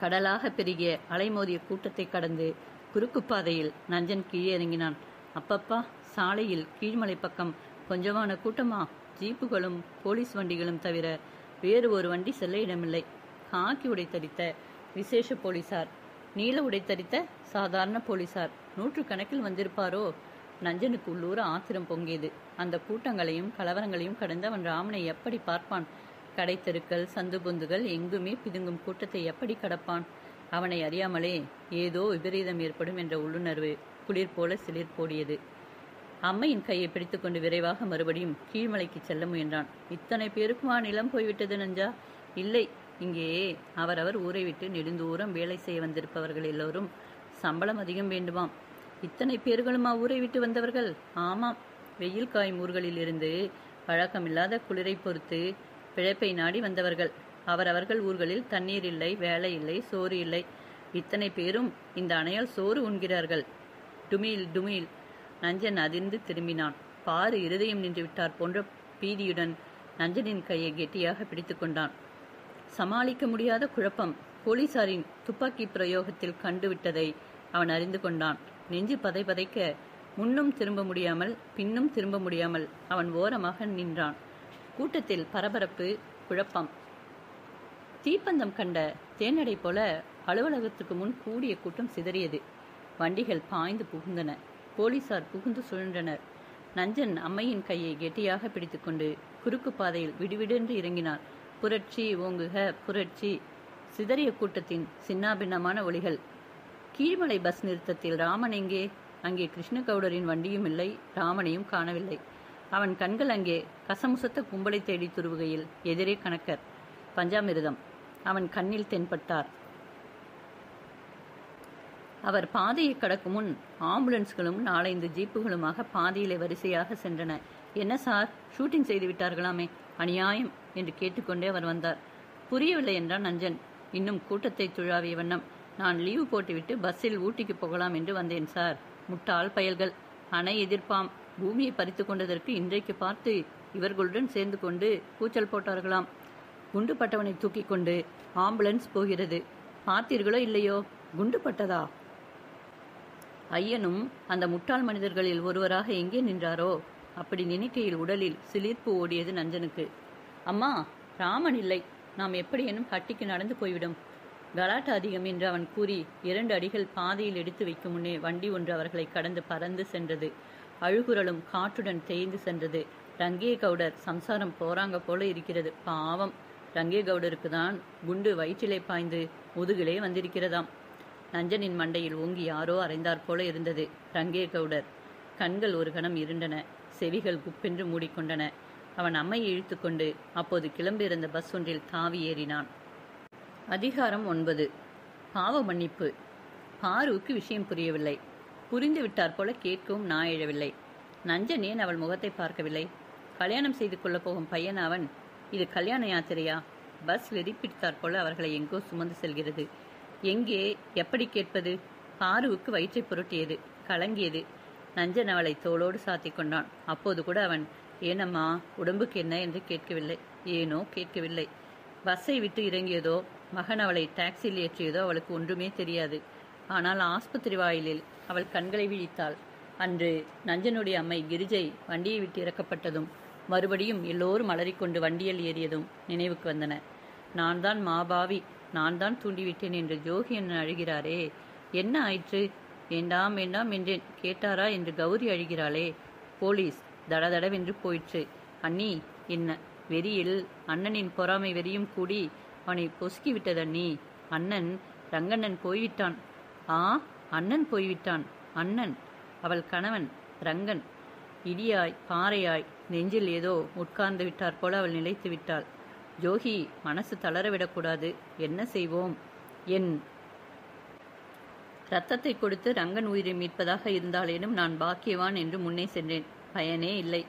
கடலாக பெருகிய அலைமோதிய கூட்டத்தை கடந்து குறுக்கு பாதையில் நஞ்சன் கீழே இறங்கினான். அப்பப்பா, சாலையில் கீழ்மலை பக்கம் கொஞ்சமான கூட்டமா? ஜீப்புகளும் போலீஸ் வண்டிகளும் தவிர வேறு ஒரு வண்டி செல்ல இடமில்லை. காக்கி உடை தரித்த விசேஷ போலீசார், நீல உடை தரித்த சாதாரண போலீசார் நூற்றுக்கணக்கில் வந்திருப்பாரோ? நஞ்சனுக்கு உள்ளூர ஆத்திரம் பொங்கியது. அந்த கூட்டங்களையும் கலவரங்களையும் கடந்து அவன் ராமனை எப்படி பார்ப்பான்? கடை தெருக்கள், சந்து பொந்துகள் எங்குமே பிதுங்கும் கூட்டத்தை எப்படி கடப்பான்? அவனை அறியாமலே ஏதோ விபரீதம் ஏற்படும் என்ற உள்ளுணர்வு குளிர் போல சிலிர் போடியது. அம்மையின் கையை பிடித்துக்கொண்டு விரைவாக மறுபடியும் கீழ்மலைக்கு செல்ல முயன்றான். இத்தனை பேருக்குமா நிலம் போய்விட்டது நஞ்சா? இல்லை, இங்கே அவரவர் ஊரை விட்டு நெடுந்தூரம் வேலை செய்ய வந்திருப்பவர்கள் எல்லோரும் சம்பளம் அதிகம் வேண்டுமாம். இத்தனை பேர்களுமா ஊரை விட்டு வந்தவர்கள்? ஆமாம், வெயில் காயும் ஊர்களில் இருந்து பழக்கமில்லாத குளிரை பொறுத்து பிழைப்பை நாடி வந்தவர்கள். அவரவர்கள் ஊர்களில் தண்ணீர் இல்லை, வேலை இல்லை, சோறு இல்லை. இத்தனை பேரும் இந்த அணையால் சோறு உண்கிறார்கள். டுமீல் டுமீல். நஞ்சன் அதிர்ந்து திரும்பினான். பாரு இருதயம் நின்று விட்டார் போன்ற பீதியுடன் நஞ்சனின் கையை கெட்டியாக பிடித்து கொண்டான். சமாளிக்க முடியாத குழப்பம் போலீசாரின் துப்பாக்கி பிரயோகத்தில் கண்டுவிட்டதை அவன் அறிந்து கொண்டான். நெஞ்சு பதை பதைக்க முன்னும் திரும்ப முடியாமல் பின்னும் திரும்ப முடியாமல் அவன் ஓரமாக நின்றான். கூட்டத்தில் பரபரப்பு, குழப்பம். தீப்பந்தம் கண்ட தேனடை போல அலுவலகத்துக்கு முன் கூடிய கூட்டம் சிதறியது. வண்டிகள் பாய்ந்து புகுந்தன. போலீசார் புகுந்து சுழன்றனர். நஞ்சன் அம்மையின் கையை கெட்டியாக பிடித்துக்கொண்டு குறுக்கு பாதையில் விடுவிடென்று இறங்கினார். புரட்சி ஓங்குக, புரட்சி! சிதறிய கூட்டத்தின் சின்னாபின்னமான ஒலிகள். கீழ்மலை பஸ் நிறுத்தத்தில் ராமன் எங்கே? அங்கே கிருஷ்ணகவுடரின் வண்டியும் இல்லை, ராமனையும் காணவில்லை. அவன் கண்கள் அங்கே கசமுசத்த கும்பலை தேடி துருவுகையில் எதிரே கணக்கர், பஞ்சாமிர்தம் அவன் கண்ணில் தென்பட்டார். அவர் பாதையை கடக்கும் முன் ஆம்புலன்ஸ்களும் 4-5 ஜீப்புகளுமாக பாதையிலே வரிசையாக சென்றன. என்ன சார், ஷூட்டிங் செய்து விட்டார்களாமே? அநியாயம் என்று கேட்டுக்கொண்டே அவர் வந்தார். புரியவில்லை என்றான் நஞ்சன் இன்னும் கூட்டத்தை துழாவிய வண்ணம். நான் லீவு போட்டுவிட்டு பஸ்ஸில் ஊட்டிக்கு போகலாம் என்று வந்தேன் சார். முட்டாள் பயல்கள், அணை எதிர்ப்பாம், பூமியை பறித்து கொண்டதற்கு இன்றைக்கு பார்த்து இவர்களுடன் சேர்ந்து கொண்டு கூச்சல் போட்டார்களாம். குண்டு பட்டவனை தூக்கி கொண்டு ஆம்புலன்ஸ் போகிறது. பார்த்தீர்களோ இல்லையோ? குண்டு பட்டதா? ஐயனும் அந்த முட்டாள் மனிதர்களில் ஒருவராக எங்கே நின்றாரோ? அப்படி நினைக்கையில் உடலில் சிலிர்ப்பு ஓடியது நஞ்சனுக்கு. அம்மா, ராமன் இல்லை, நாம் எப்படியேனும் ஹட்டிக்கு நடந்து போய்விடும். கலாட்டா அதிகம் என்று அவன் கூறி 2 அடிகள் பாதையில் எடுத்து வைக்கும் முன்னே வண்டி ஒன்று அவர்களை கடந்து பறந்து சென்றது. அழுகுரலும் காற்றுடன் தேய்ந்து சென்றது. ரங்கே கவுடர் சம்சாரம் போறாங்க போல இருக்கிறது. பாவம், ரங்கே கவுடருக்கு தான் குண்டு வயிற்றிலே பாய்ந்து முதுகிலே வந்திருக்கிறதாம். நஞ்சனின் மண்டையில் ஓங்கி யாரோ அறைந்தாற் போல இருந்தது. ரங்கே கவுடர் கண்கள் ஒரு கணம் இருண்டன, செவிகள் குப்பென்று மூடிக்கொண்டன. அவன் அம்மையை இழுத்துக்கொண்டு அப்போது கிளம்பியிருந்த பஸ் ஒன்றில் தாவி ஏறினான். அதிகாரம் 9. பாவ மன்னிப்பு. பாருவுக்கு விஷயம் புரியவில்லை. புரிந்து விட்டார் போல கேட்கவும் நான் எழவில்லை. நஞ்சன் ஏன் அவள் முகத்தை பார்க்கவில்லை? கல்யாணம் செய்து கொள்ளப் போகும் பையன் அவன். இது கல்யாண யாத்திரையா? பஸ் வெறிப்பிடித்தாற் போல அவர்களை எங்கோ சுமந்து செல்கிறது. எங்கே, எப்படி கேட்பது? பாருவுக்கு வயிற்றை புரட்டியது, கலங்கியது. நஞ்சன் அவளை தோளோடு சாத்தி கொண்டான். அப்போது கூட அவன் ஏனம்மா, உடம்புக்கு என்ன என்று கேட்கவில்லை. ஏனோ கேட்கவில்லை. பஸ்ஸை விட்டு இறங்கியதோ மகன் அவளை டாக்ஸியில் ஏற்றியதோ அவளுக்கு ஒன்றுமே தெரியாது. ஆனால் ஆஸ்பத்திரி வாயிலில் அவள் கண்களை விழித்தாள். அன்று நஞ்சனுடைய அம்மை கிரிஜை வண்டியை விட்டு இறக்கப்பட்டதும் மறுபடியும் எல்லோரும் அலறிக்கொண்டு வண்டியில் ஏறியதும் நினைவுக்கு வந்தன. நான் தான் மாபாவி, நான் தான் தூண்டிவிட்டேன் என்று ஜோகி அண்ணன் அழுகிறாரே, என்ன ஆயிற்று? வேண்டாம் வேண்டாம் என்றேன், கேட்டாரா என்று கௌரி அழுகிறாளே. போலீஸ் தடதடவென்று போயிற்று. அண்ணி, என்ன வெறியில் அண்ணனின் பொறாமை வெறியும் கூடி அவனை பொசுக்கி விட்டது அண்ணி. அண்ணன் ரங்கண்ணன் போய்விட்டான். ஆ, அண்ணன் போய்விட்டான். அண்ணன், அவள் கணவன் ரங்கன். இடியாய் பாறையாய் நெஞ்சில் ஏதோ உட்கார்ந்து விட்டார் போல அவள் நிலைத்து விட்டாள். ஜோகி, மனசு தளரவிடக்கூடாது, என்ன செய்வோம்? என் இரத்தத்தை கொடுத்து ரங்கன் உயிரை மீட்பதாக இருந்தாலேனும் நான் பாக்கியவான் என்று முன்னே சென்றேன். பயனே இல்லை.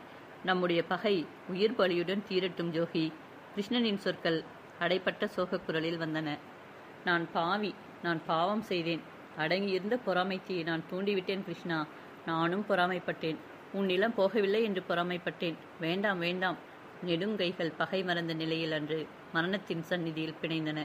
நம்முடைய பகை உயிர் பலியுடன் தீரட்டும் ஜோகி. கிருஷ்ணனின் சொற்கள் அடைப்பட்ட சோகக் குரலில் வந்தன. நான் பாவி, நான் பாவம் செய்தேன். அடங்கியிருந்த பொறாமைத்தீயை நான் தூண்டிவிட்டேன் கிருஷ்ணா. நானும் பொறாமைப்பட்டேன். உன் நிலம் போகவில்லை என்று பொறாமைப்பட்டேன். வேண்டாம் வேண்டாம். நெடுங்கைகள் பகை மறந்த நிலையில் அன்று மரணத்தின் சந்நிதியில் பிணைந்தன.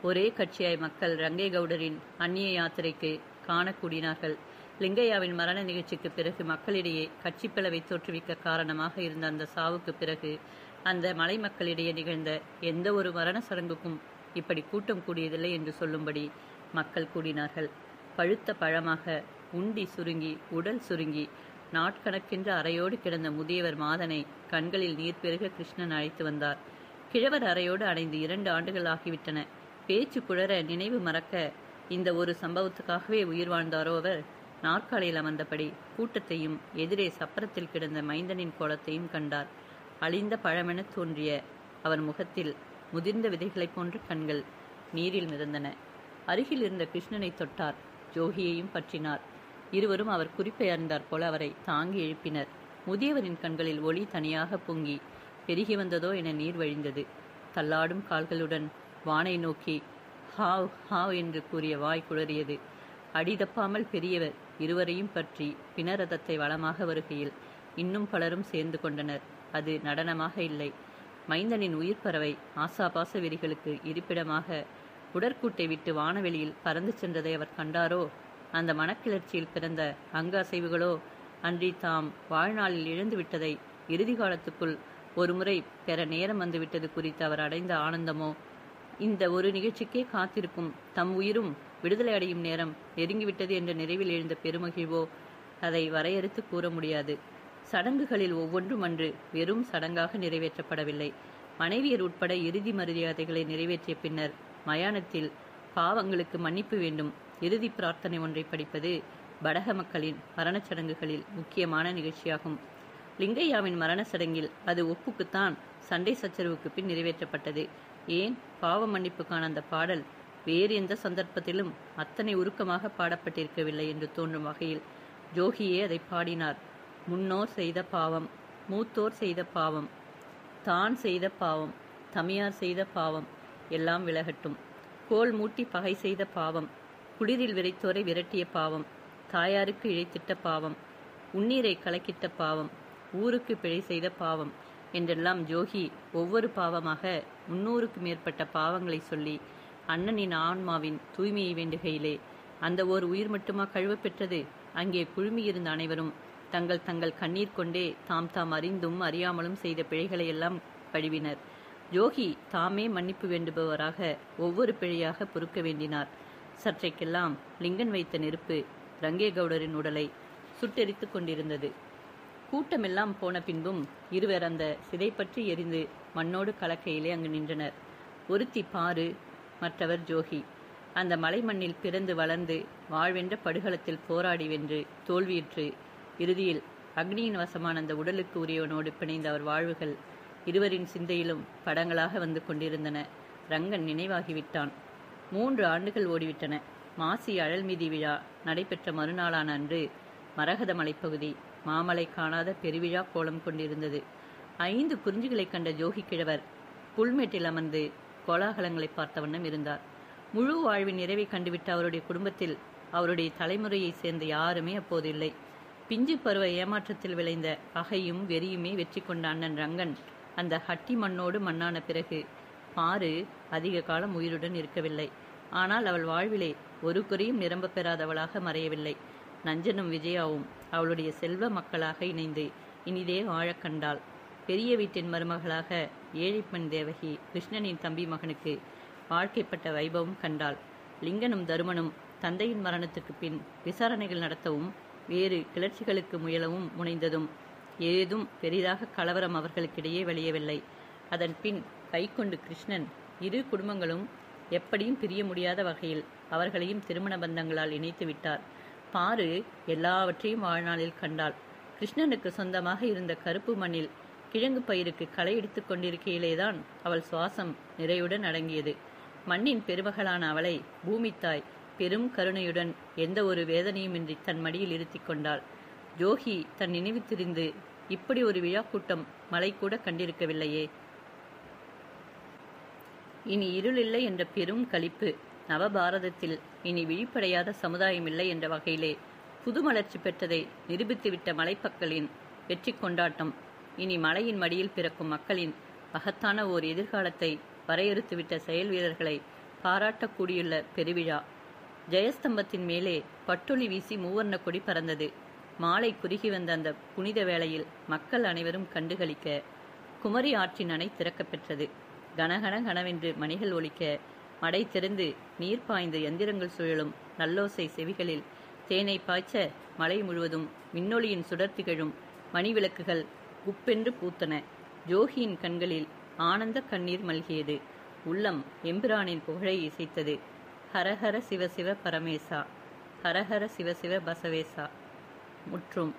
ஒரே கட்சியாய் மக்கள் ரங்கை கவுடரின் அந்நிய யாத்திரைக்கு காண கூடினார்கள். லிங்கையாவின் மரண நிகழ்ச்சிக்கு பிறகு மக்களிடையே கட்சி பிளவை தோற்றுவிக்க காரணமாக இருந்த அந்த சாவுக்கு பிறகு அந்த மலை மக்களிடையே நிகழ்ந்த எந்த ஒரு மரண சடங்குக்கும் இப்படி கூட்டம் கூடியதில்லை என்று சொல்லும்படி மக்கள் கூடினார்கள். பழுத்த பழமாக உண்டி சுருங்கி உடல் சுருங்கி நாட்கணக்கென்று அறையோடு கிடந்த முதியவர் மாதனை கண்களில் நீர் பெருக கிருஷ்ணன் அழைத்து வந்தார். கிழவர் அறையோடு அடைந்து 2 ஆண்டுகள் ஆகிவிட்டன. பேச்சு குழற, நினைவு மறக்க இந்த ஒரு சம்பவத்துக்காகவே உயிர் வாழ்ந்தாரோ அவர். நாற்காலியில் அமர்ந்தபடி கூட்டத்தையும் எதிரே சப்பரத்தில் கிடந்த மைந்தனின் கோலத்தையும் கண்டார். அழிந்த பழமென தோன்றிய அவர் முகத்தில் முதிர்ந்த விதைகளைப் போன்ற கண்கள் நீரில் மிதந்தன. அருகில் இருந்த கிருஷ்ணனை தொட்டார். ஜோகியையும் பற்றினார். இருவரும் அவர் குறிப்பை அறிந்தார் போல அவரை தாங்கி எழுப்பினர். முதியவரின் கண்களில் ஒளி தனியாக பொங்கி பெருகி வந்ததோ என நீர் வழிந்தது. தள்ளாடும் கால்களுடன் வானை நோக்கி ஹாவ் ஹாவ் என்று கூறிய வாய் குளறியது. அடிதப்பாமல் பெரியவர் இருவரையும் பற்றி பிணரதத்தை வளமாக வருகையில் இன்னும் பலரும் சேர்ந்து கொண்டனர். அது நடனமாக இல்லை. மைந்தனின் உயிர் பறவை ஆசாபாச வெறிகளுக்கு இருப்பிடமாக உடற்கூட்டை விட்டு வானவெளியில் பறந்து சென்றதை அவர் கண்டாரோ? அந்த மனக்கிளர்ச்சியில் பிறந்த அங்க அசைவுகளோ? அன்றி தாம் வாழ்நாளில் இழந்து விட்டதை இறுதி காலத்துக்குள் ஒருமுறை பெற நேரம் வந்துவிட்டது குறித்து அவர் அடைந்த ஆனந்தமோ? இந்த ஒரு நிகழ்ச்சிக்கே காத்திருக்கும் தம் உயிரும் விடுதலை அடையும் நேரம் நெருங்கிவிட்டது என்ற நிறைவில் எழுந்த பெருமகிழ்வோ? அதை வரையறுத்து கூற முடியாது. சடங்குகளில் ஒவ்வொன்றும் அன்று வெறும் சடங்காக நிறைவேற்றப்படவில்லை. மனைவியர் உட்பட இறுதி மரியாதைகளை நிறைவேற்றிய பின்னர் மயானத்தில் பாவங்களுக்கு மன்னிப்பு வேண்டும் இறுதி பிரார்த்தனை ஒன்றை படிப்பது படக மக்களின் மரணச் சடங்குகளில் முக்கியமான நிகழ்ச்சியாகும். லிங்கையாவின் மரண சடங்கில் அது ஒப்புக்குத்தான் சண்டை சச்சரவுக்கு பின் நிறைவேற்றப்பட்டது. ஏன் பாவ மன்னிப்புக்கான அந்த பாடல் வேறு எந்த சந்தர்ப்பத்திலும் அத்தனை உருக்கமாக பாடப்பட்டிருக்கவில்லை என்று தோன்றும் வகையில் ஜோகியே அதை பாடினார். முன்னோர் செய்த பாவம், மூத்தோர் செய்த பாவம், தான் செய்த பாவம், தமையார் செய்த பாவம் எல்லாம் விலகட்டும். கோல் மூட்டி பகை செய்த பாவம், குளிரில் விரைத்தோரை விரட்டிய பாவம், தாயாருக்கு இழைத்திட்ட பாவம், உண்ணீரை கலக்கிட்ட பாவம், ஊருக்கு பிழை செய்த பாவம் என்றெல்லாம் ஜோகி ஒவ்வொரு பாவமாக 300க்கு மேற்பட்ட பாவங்களை சொல்லி அண்ணனின் ஆன்மாவின் தூய்மையை வேண்டுகையிலே அந்த ஓர் உயிர் மட்டுமா கழுவ பெற்றது? அங்கே குழுமியிருந்த அனைவரும் தங்கள் தங்கள் கண்ணீர் கொண்டே தாம் தாம் அறிந்தும் அறியாமலும் செய்த பிழைகளை எல்லாம் கழுவினர். ஜோகி தாமே மன்னிப்பு வேண்டுபவராக ஒவ்வொரு பிழையாக பொறுக்க வேண்டினார். சற்றைக்கெல்லாம் லிங்கன் வைத்த நெருப்பு ரங்கே கவுடரின் உடலை சுட்டெரித்து கொண்டிருந்தது. கூட்டமெல்லாம் போன பின்பும் இருவர் அந்த சிதை பற்றி எரிந்து மண்ணோடு கலக்கையிலே அங்கு நின்றனர். ஒருத்தி பாரு, மற்றவர் ஜோகி. அந்த மலை மண்ணில் பிறந்து வளர்ந்து வாழ்வென்ற படுகளத்தில் போராடி வென்று தோல்வியுற்று இறுதியில் அக்னியின் வசமான அந்த உடலுக்கு உரியவனோடு பிணைந்த அவர் வாழ்வுகள் இருவரின் சிந்தையிலும் படங்களாக வந்து கொண்டிருந்தன. ரங்கன் நினைவாகிவிட்டான். 3 ஆண்டுகள் ஓடிவிட்டன. மாசி அழல்மீதி விழா நடைபெற்ற மறுநாளான அன்று மரகத மலைப்பகுதி மாமலை காணாத பெருவிழா கோலம் கொண்டிருந்தது. 5 குறிஞ்சிகளை கண்ட ஜோகி கிழவர் புல்மேட்டில் அமர்ந்து கோலாகலங்களை பார்த்த வண்ணம் இருந்தார். முழு வாழ்வின் நிறைவை கண்டுவிட்ட அவருடைய குடும்பத்தில் அவருடைய தலைமுறையை சேர்ந்த யாருமே அப்போது இல்லை. பிஞ்சு பருவ ஏமாற்றத்தில் விளைந்த பகையும் வெறியுமே வெற்றி கொண்ட அண்ணன் ரங்கன் அந்த ஹட்டி மண்ணோடு மண்ணான பிறகு பாரு அதிக காலம் உயிருடன் இருக்கவில்லை. ஆனால் அவள் வாழ்விலே ஒரு குறையும் நிரம்ப பெறாதவளாக மறையவில்லை. நஞ்சனும் விஜயாவும் அவளுடைய செல்வ மக்களாக இணைந்து இனிதே வாழக் கண்டாள். பெரிய வீட்டின் மருமகளாக ஏழைப்பெண் தேவகி கிருஷ்ணனின் தம்பி மகனுக்கு வாழ்க்கைப்பட்ட வைபவம் கண்டாள். லிங்கனும் தருமனும் தந்தையின் மரணத்துக்கு பின் விசாரணைகள் நடத்தவும் வேறு கிளர்ச்சிகளுக்கு முயலவும் முனைந்ததும் ஏதும் பெரிதாக கலவரம் அவர்களுக்கிடையே வெளியவில்லை. அதன் பின் கைக்கொண்டு கிருஷ்ணன் இரு குடும்பங்களும் எப்படியும் பிரிய முடியாத வகையில் அவர்களையும் திருமண பந்தங்களால் இணைத்து விட்டார். பாரு எல்லாவற்றையும் வாழ்நாளில் கண்டாள். கிருஷ்ணனுக்கு சொந்தமாக இருந்த கருப்பு மண்ணில் கிழங்கு பயிருக்கு களை எடுத்து கொண்டிருக்கையிலேதான் அவள் சுவாசம் நிறையுடன் அடங்கியது. மண்ணின் பெருமகளான அவளை பூமித்தாய் பெரும் கருணையுடன் எந்த ஒரு வேதனையுமின்றி தன் மடியில் இருத்தி கொண்டாள். ஜோகி தன் நினைவு திரிந்து இப்படி ஒரு விழா கூட்டம் மலை கூட கண்டிருக்கவில்லையே. இனி இருளில்லை என்ற பெரும் களிப்பு. நவபாரதத்தில் இனி விழிப்படையாத சமுதாயமில்லை என்ற வகையிலே புதுமலர்ச்சி பெற்றதை நிரூபித்துவிட்ட மலைப்பக்களின் வெற்றி கொண்டாட்டம். இனி மலையின் மடியில் பிறக்கும் மக்களின் மகத்தான ஓர் எதிர்காலத்தை வரையறுத்துவிட்ட செயல் வீரர்களை பாராட்டக்கூடியுள்ள பெருவிழா. ஜெயஸ்தம்பத்தின் மேலே பட்டொளி வீசி மூவர்ண கொடி பறந்தது. மாலை குறுகி வந்த அந்த புனித வேளையில் மக்கள் அனைவரும் கண்டுகளிக்க குமரி ஆற்றின் அணை திறக்கப் பெற்றது. கனகன கனவென்று மணிகள் ஒலிக்க, மடை திறந்து நீர் பாய்ந்து எந்திரங்கள் சுழலும் நல்லோசை செவிகளில் தேனை பாய்ச்ச, மலை முழுவதும் மின்னொளியின் சுடர் திகழும் மணி விளக்குகள் குப்பென்று பூத்தன. ஜோகியின் கண்களில் ஆனந்த கண்ணீர் மல்கியது. உள்ளம் எம்பிரானின் புகழை இசைத்தது. ஹரஹர சிவசிவ பரமேசா, ஹரஹர சிவசிவ பசவேசா. முற்றும்.